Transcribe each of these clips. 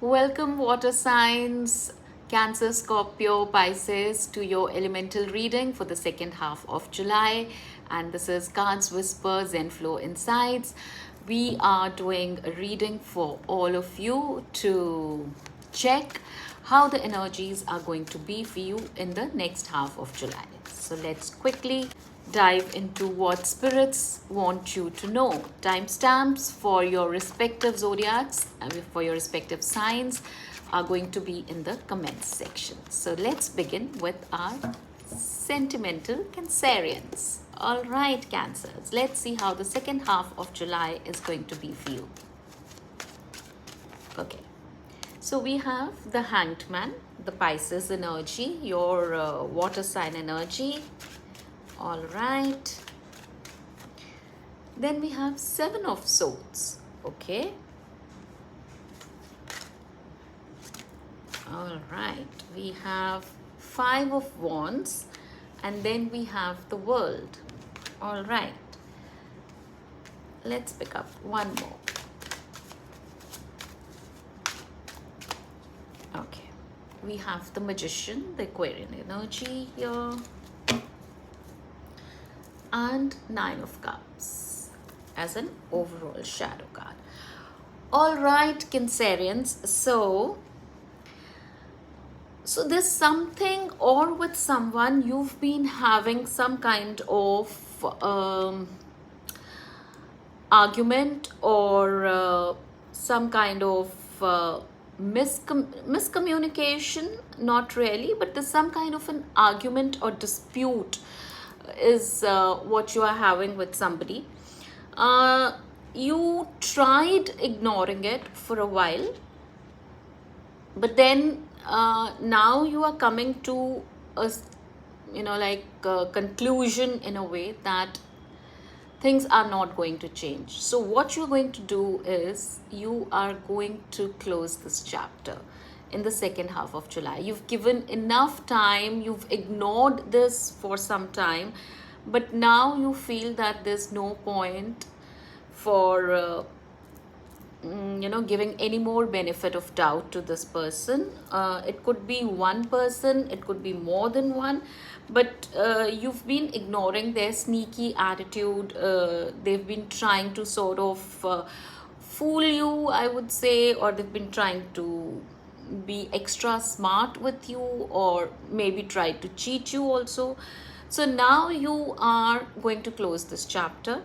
Welcome, water signs, Cancer, Scorpio, Pisces, to your elemental reading for the second half of July. And this is Cards Whisper-Zenflow Insights. We are doing a reading for all of you to check how the energies are going to be for you in the next half of July. So let's quickly dive into what spirits want you to know. Timestamps for your respective zodiacs, for your respective signs, are going to be in the comments section. So let's begin with our sentimental Cancerians. All right, Cancers, let's see how the second half of July is going to be for you. Okay, so we have the Hanged Man, the Pisces energy, your water sign energy. All right, then we have Seven of Swords. Okay, all right, we have Five of Wands, and then we have the World. All right, let's pick up one more. Okay, we have the Magician, the Aquarian energy here, and Nine of Cups as an overall shadow card. All right, Cancerians, so there's something, or with someone you've been having some kind of argument, or some kind of miscommunication. Not really, but there's some kind of an argument or dispute is what you are having with somebody. You tried ignoring it for a while, but then now you are coming to a conclusion in a way that things are not going to change. So what you're going to do is you are going to close this chapter in the second half of July. You've given enough time, you've ignored this for some time, but now you feel that there's no point for giving any more benefit of doubt to this person. It could be one person, it could be more than one, but you've been ignoring their sneaky attitude. They've been trying to sort of fool you, I would say, or they've been trying to be extra smart with you, or maybe try to cheat you also. So now you are going to close this chapter.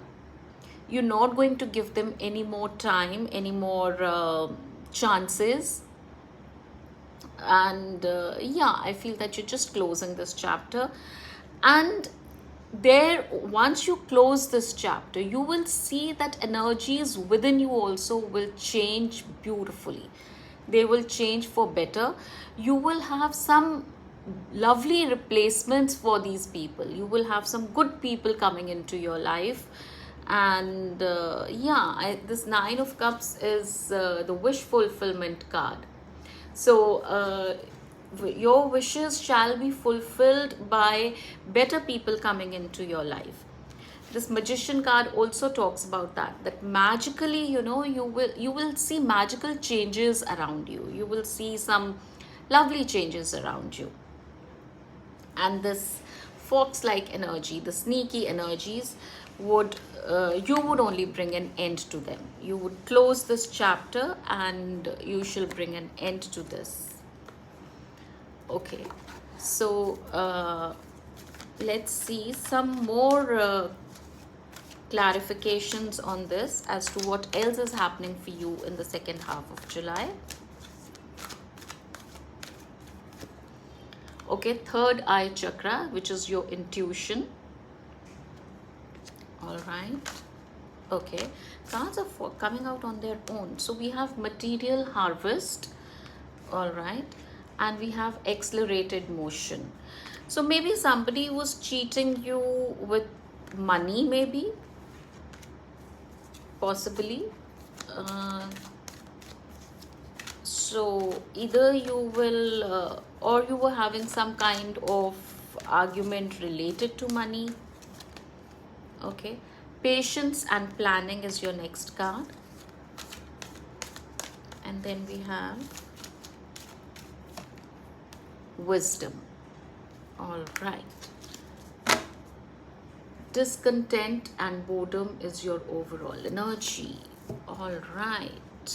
You're not going to give them any more time, any more chances. And yeah, I feel that you're just closing this chapter. And there, once you close this chapter, you will see that energies within you also will change beautifully. They will change for better. You will have some lovely replacements for these people. You will have some good people coming into your life. And this Nine of Cups is the wish fulfillment card. So your wishes shall be fulfilled by better people coming into your life. This Magician card also talks about that magically, you will see magical changes around you. You will see some lovely changes around you. And this fox-like energy, the sneaky energies, you would only bring an end to them. You would close this chapter and you shall bring an end to this. Okay, so let's see some more clarifications on this as to what else is happening for you in the second half of July. Okay, third eye chakra, which is your intuition. All right, okay, cards are coming out on their own. So we have material harvest, all right, and we have accelerated motion. So maybe somebody was cheating you with money, maybe, possibly. So either you will or you were having some kind of argument related to money. Okay, patience and planning is your next card. And then we have wisdom. All right. Discontent and boredom is your overall energy. All right.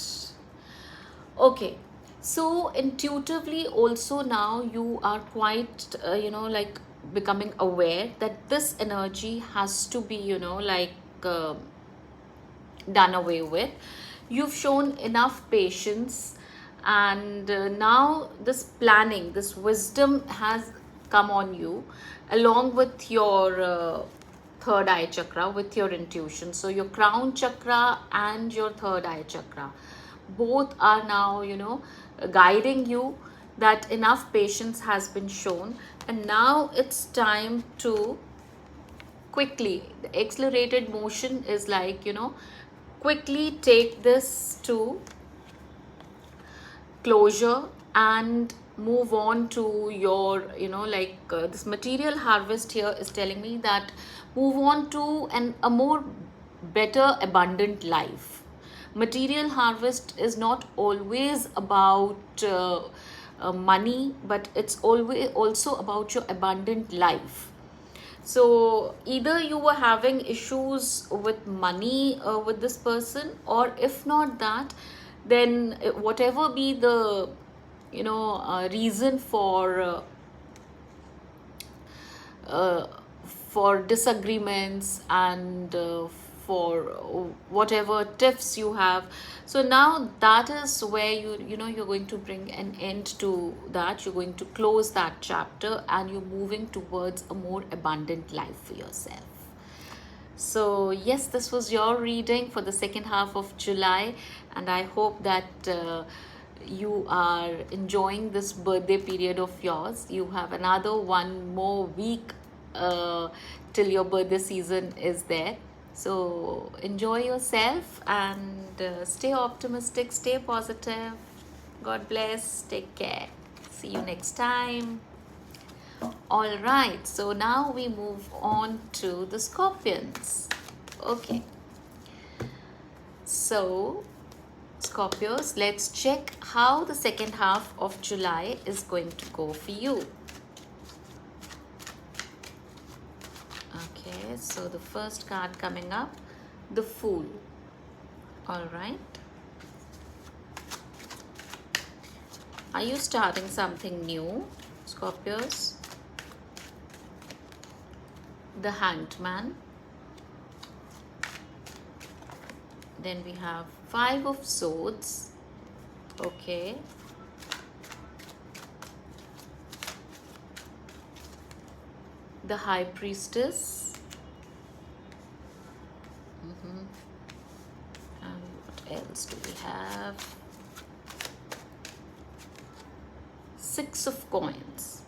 Okay. So intuitively also now you are quite, like becoming aware that this energy has to be, done away with. You've shown enough patience, and now this planning, this wisdom has come on you, along with your third eye chakra, with your intuition. So your crown chakra and your third eye chakra both are now, guiding you that enough patience has been shown, and now it's time to quickly, the accelerated motion is like, quickly take this to closure and move on to your, this material harvest here is telling me that move on to a more better abundant life. Material harvest is not always about money, but it's always also about your abundant life. So either you were having issues with money with this person, or if not that, then whatever be the reason for disagreements and for whatever tiffs you have. So now that is where you're going to bring an end to that. You're going to close that chapter, and you're moving towards a more abundant life for yourself. So yes, this was your reading for the second half of July, and I hope that you are enjoying this birthday period of yours. You have another one more week till your birthday season is there. So enjoy yourself, and stay optimistic, stay positive. God bless. Take care. See you next time. All right, so now we move on to the Scorpions. Okay, so Scorpios, let's check how the second half of July is going to go for you. Okay, so the first card coming up, the Fool. All right. Are you starting something new, Scorpios? The Hanged Man. Then we have Five of Swords. Okay. The High Priestess. And what else do we have? Six of Coins.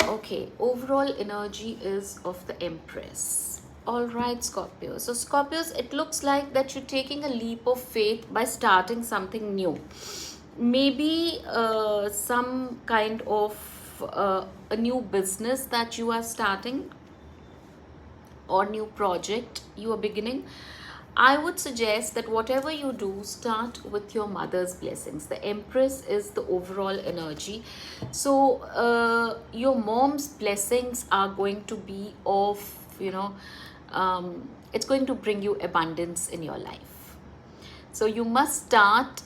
Okay, overall energy is of the Empress. All right, Scorpio. So Scorpios, it looks like that you're taking a leap of faith by starting something new. Maybe some kind of a new business that you are starting, or new project you are beginning. I would suggest that whatever you do, start with your mother's blessings. The Empress is the overall energy. So your mom's blessings are going to be of, it's going to bring you abundance in your life. So you must start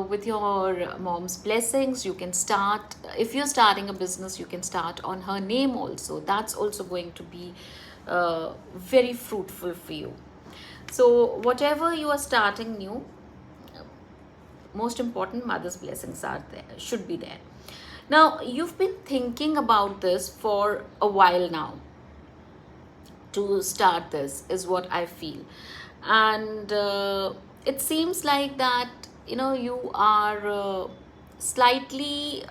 with your mom's blessings. You can start, if you're starting a business, you can start on her name also. That's also going to be very fruitful for you. So whatever you are starting new, most important, mother's blessings are there, should be there. Now, you've been thinking about this for a while now. To start this is what I feel. And it seems like that, you are slightly...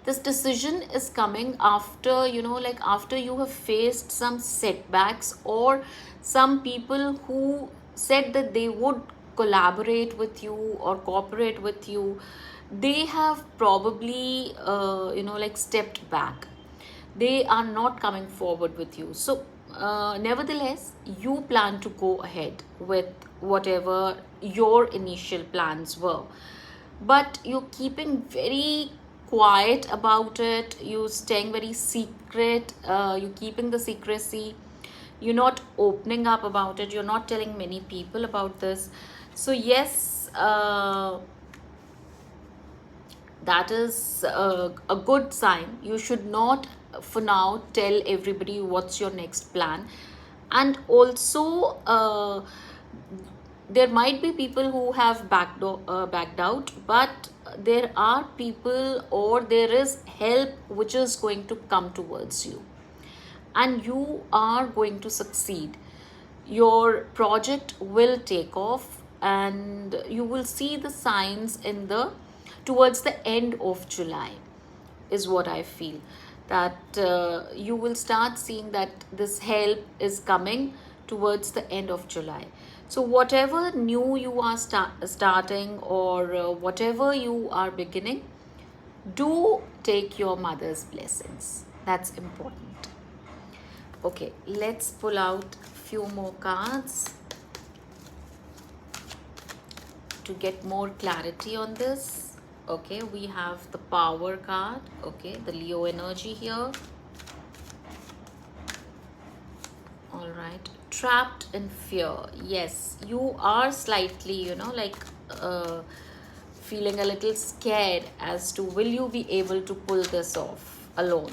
this decision is coming after, after you have faced some setbacks, or some people who said that they would collaborate with you or cooperate with you, they have probably, stepped back. They are not coming forward with you. So nevertheless, you plan to go ahead with whatever your initial plans were, but you're keeping very quiet about it. You're staying very secret. You're keeping the secrecy. You're not opening up about it. You're not telling many people about this. So yes, that is a good sign. You should not for now tell everybody what's your next plan. And also there might be people who have backed out, but there are people, or there is help which is going to come towards you, and you are going to succeed. Your project will take off, and you will see the signs in the towards the end of July, is what I feel. That you will start seeing that this help is coming towards the end of July. So whatever new you are starting, or whatever you are beginning, do take your mother's blessings. That's important. Okay, let's pull out a few more cards to get more clarity on this. Okay, we have the Power card. Okay, the Leo energy here. All right, trapped in fear. Yes, you are slightly, feeling a little scared as to will you be able to pull this off alone.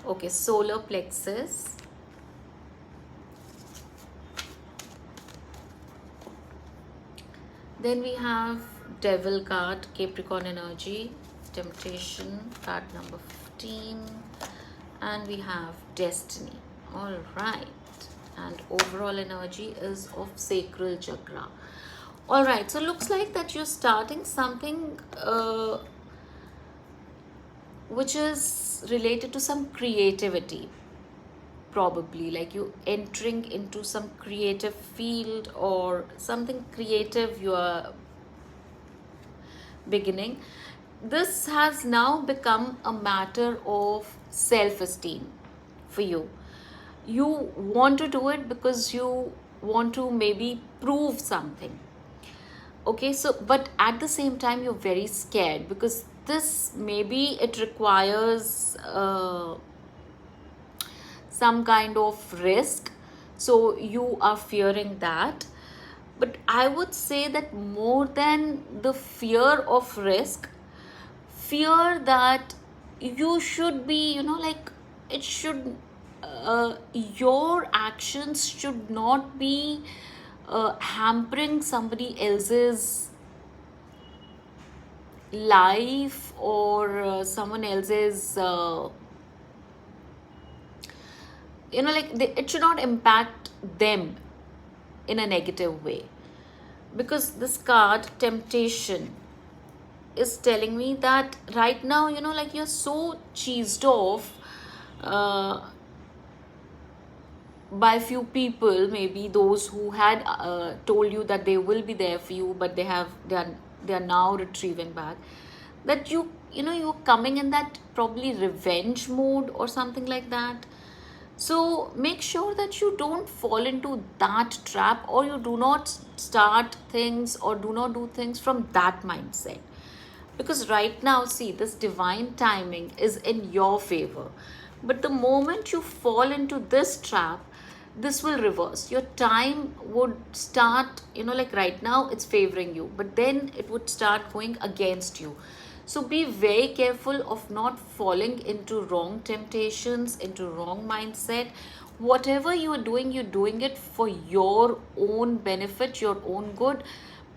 Okay, solar plexus. Then we have Devil card, Capricorn energy, temptation, card number 15. And we have Destiny. All right. And overall energy is of Sacral chakra. All right. So looks like that you're starting something which is related to some creativity. Probably like you entering into some creative field, or something creative you are beginning. This has now become a matter of self-esteem for you. You want to do it because you want to maybe prove something. Okay, so but at the same time you're very scared, because this maybe it requires some kind of risk, so you are fearing that. But I would say that more than the fear of risk, fear that you should be, it should your actions should not be hampering somebody else's life, or someone else's it should not impact them in a negative way. Because this card, temptation, is telling me that right now, you're so cheesed off by few people, maybe those who had told you that they will be there for you, but they are now retrieving back, that you're coming in that probably revenge mode or something like that. So make sure that you don't fall into that trap, or you do not start things or do not do things from that mindset. Because right now, see, this divine timing is in your favor. But the moment you fall into this trap, this will reverse. Your time would start, right now it's favoring you, but then it would start going against you. So be very careful of not falling into wrong temptations, into wrong mindset. Whatever you're doing it for your own benefit, your own good.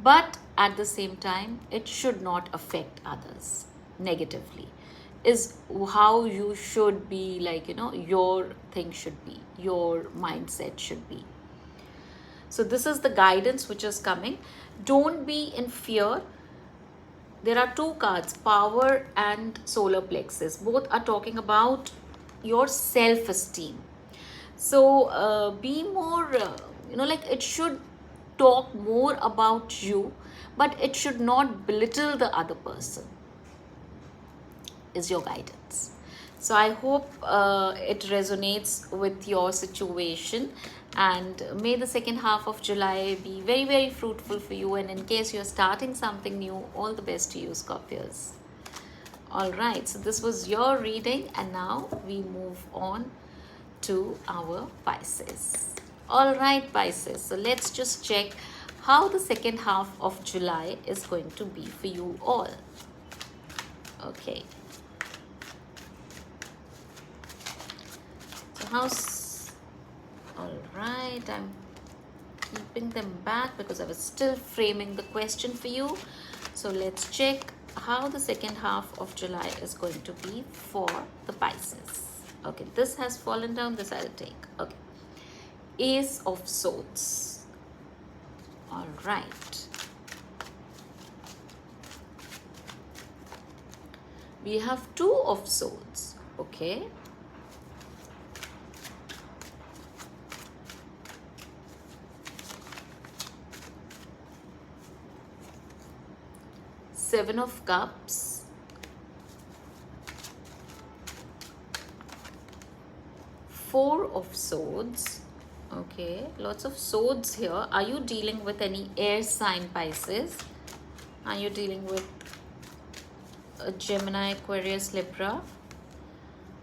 But at the same time, it should not affect others negatively, is how you should be, your thing should be, your mindset should be. So this is the guidance which is coming. Don't be in fear. There are two cards, Power and Solar Plexus. Both are talking about your self-esteem. So be more, it should talk more about you, but it should not belittle the other person, is your guidance. So I hope it resonates with your situation, and may the second half of July be very, very fruitful for you. And in case you're starting something new, all the best to you, Scorpios. All right, so this was your reading, and now we move on to our Pisces. All right, Pisces, so let's just check how the second half of July is going to be for you all. Okay. So how's... All right, I'm keeping them back because I was still framing the question for you. So let's check how the second half of July is going to be for the Pisces. Okay, this has fallen down, this I'll take. Okay, Ace of Swords. All right, we have Two of Swords. Okay, Seven of Cups, Four of Swords. Okay, lots of swords here. Are you dealing with any air sign, Pisces? Are you dealing with a Gemini, Aquarius, Libra?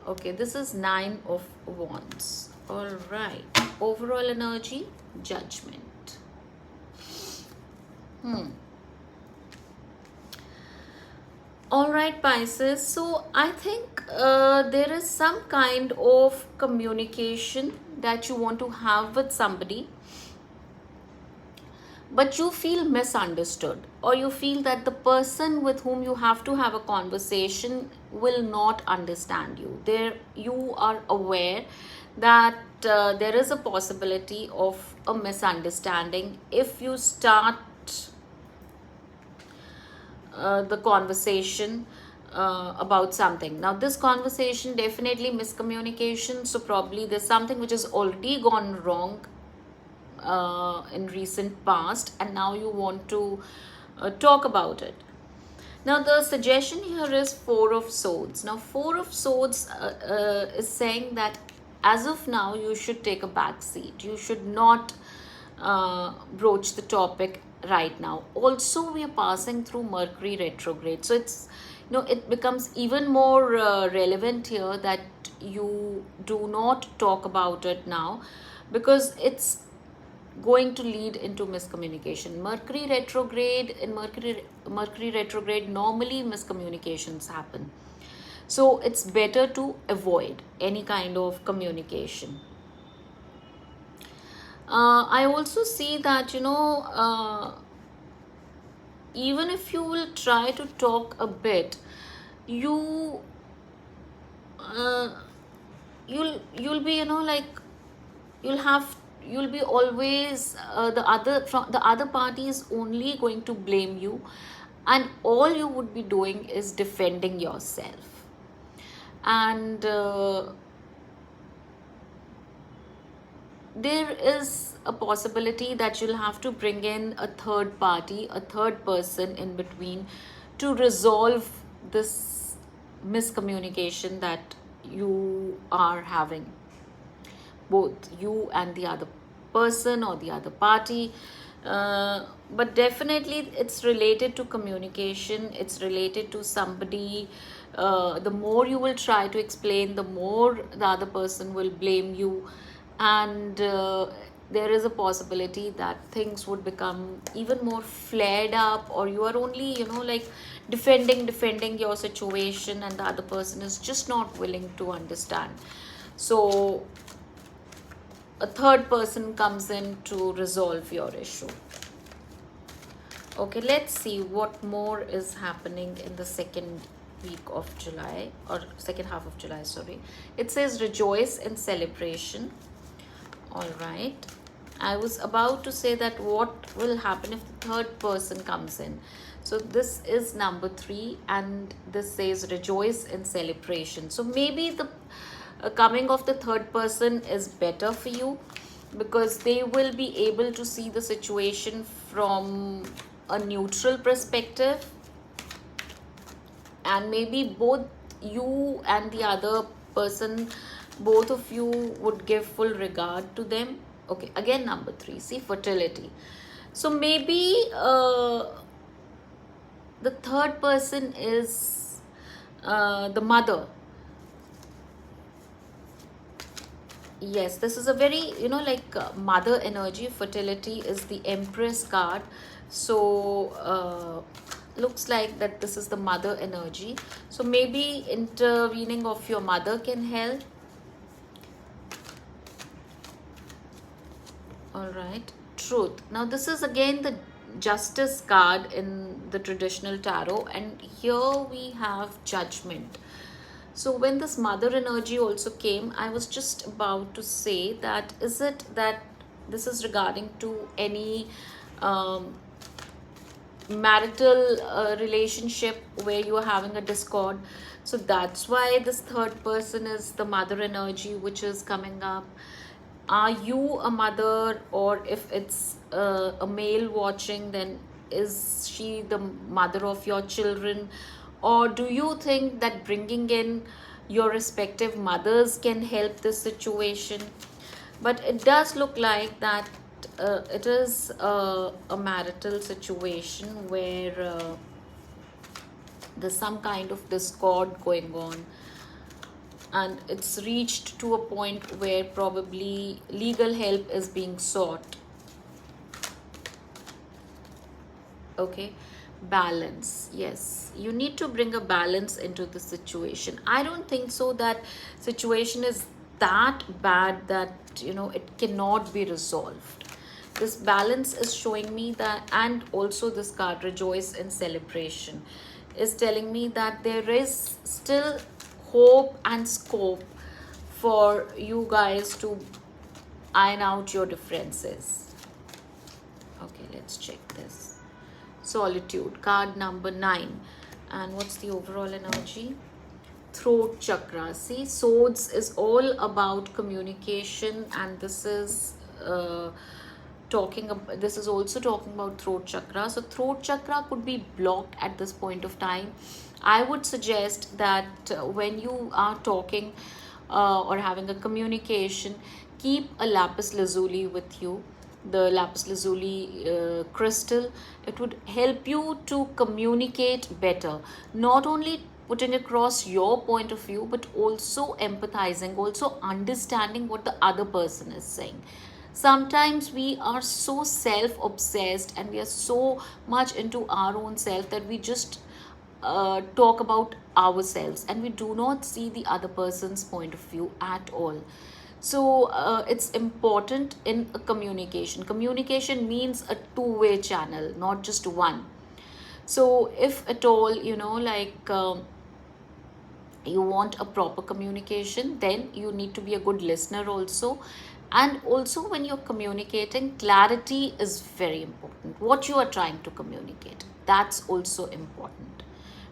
Okay, this is Nine of Wands. All right, overall energy, Judgment. All right, Pisces. So I think there is some kind of communication that you want to have with somebody, but you feel misunderstood, or you feel that the person with whom you have to have a conversation will not understand you. There, you are aware that there is a possibility of a misunderstanding if you start the conversation about something. Now this conversation definitely miscommunication, so probably there's something which has already gone wrong in recent past, and now you want to talk about it. Now the suggestion here is Four of Swords. Now Four of Swords is saying that as of now you should take a back seat. You should not broach the topic right now. Also, we are passing through Mercury retrograde, so it's, you know, it becomes even more relevant here that you do not talk about it now, because it's going to lead into miscommunication. Mercury retrograde, in Mercury retrograde, normally miscommunications happen, so it's better to avoid any kind of communication. I also see that, you know, even if you will try to talk a bit, you you'll be, you know, like, you'll be always the other party is only going to blame you, and all you would be doing is defending yourself. And there is a possibility that you'll have to bring in a third party, a third person in between, to resolve this miscommunication that you are having, both you and the other person or the other party. But definitely it's related to communication, it's related to somebody. The more you will try to explain, the more the other person will blame you, and there is a possibility that things would become even more flared up, or you are only, you know, like defending your situation, and the other person is just not willing to understand. So a third person comes in to resolve your issue. Okay, let's see what more is happening in the second week of July, or second half of July, sorry. It says rejoice in celebration. All right, I was about to say that what will happen if the third person comes in. So this is number 3, and this says rejoice in celebration. So maybe the coming of the third person is better for you, because they will be able to see the situation from a neutral perspective, and maybe both you and the other person, both of you would give full regard to them. Okay, again, number 3, see, fertility. So maybe the third person is the mother. Yes, this is a very, like mother energy. Fertility is the Empress card. So, looks like that this is the mother energy. So, maybe intervening of your mother can help. All right. Truth. Now, this is again the Justice card in the traditional tarot. And here we have Judgment. So when this mother energy also came, I was just about to say that, is it that this is regarding to any marital relationship where you are having a discord? So that's why this third person is the mother energy which is coming up. Are you a mother, or if it's a male watching, then is she the mother of your children? Or do you think that bringing in your respective mothers can help this situation? But it does look like that it is a marital situation where there's some kind of discord going on, and it's reached to a point where probably legal help is being sought. Okay, balance. Yes, you need to bring a balance into the situation. I don't think so that situation is that bad that it cannot be resolved. This balance is showing me that, and also this card, rejoice in celebration, is telling me that there is still hope and scope for you guys to iron out your differences. Okay, let's check this. Solitude, card number 9. And what's the overall energy? Throat chakra. See, swords is all about communication, and this is this is also talking about throat chakra. So throat chakra could be blocked at this point of time. I would suggest that when you are talking or having a communication, keep a lapis lazuli with you, the lapis lazuli crystal. It would help you to communicate better, not only putting across your point of view, but also empathizing, also understanding what the other person is saying. Sometimes we are so self-obsessed and we are so much into our own self that we just talk about ourselves and we do not see the other person's point of view at all. So it's important in a communication. Communication means a two-way channel, not just one. So if at all, you want a proper communication, then you need to be a good listener also. And also when you're communicating, clarity is very important. What you are trying to communicate, that's also important,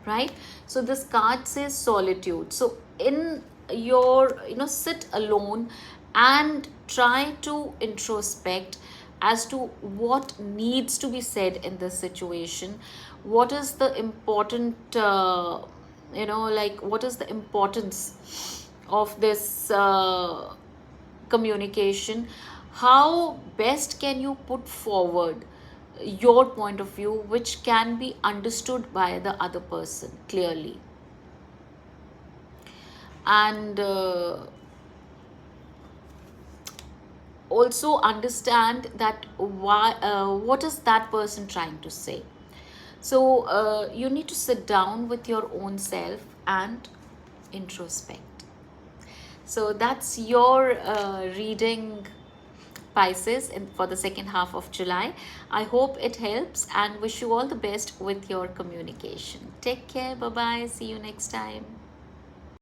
right? So this card says solitude. So in your, sit alone and try to introspect as to what needs to be said in this situation. What is the important, what is the importance of this communication? How best can you put forward your point of view which can be understood by the other person clearly? And also understand that what is that person trying to say. So you need to sit down with your own self and introspect. So that's your reading, Pisces, for the second half of July. I hope it helps and wish you all the best with your communication. Take care. Bye-bye. See you next time.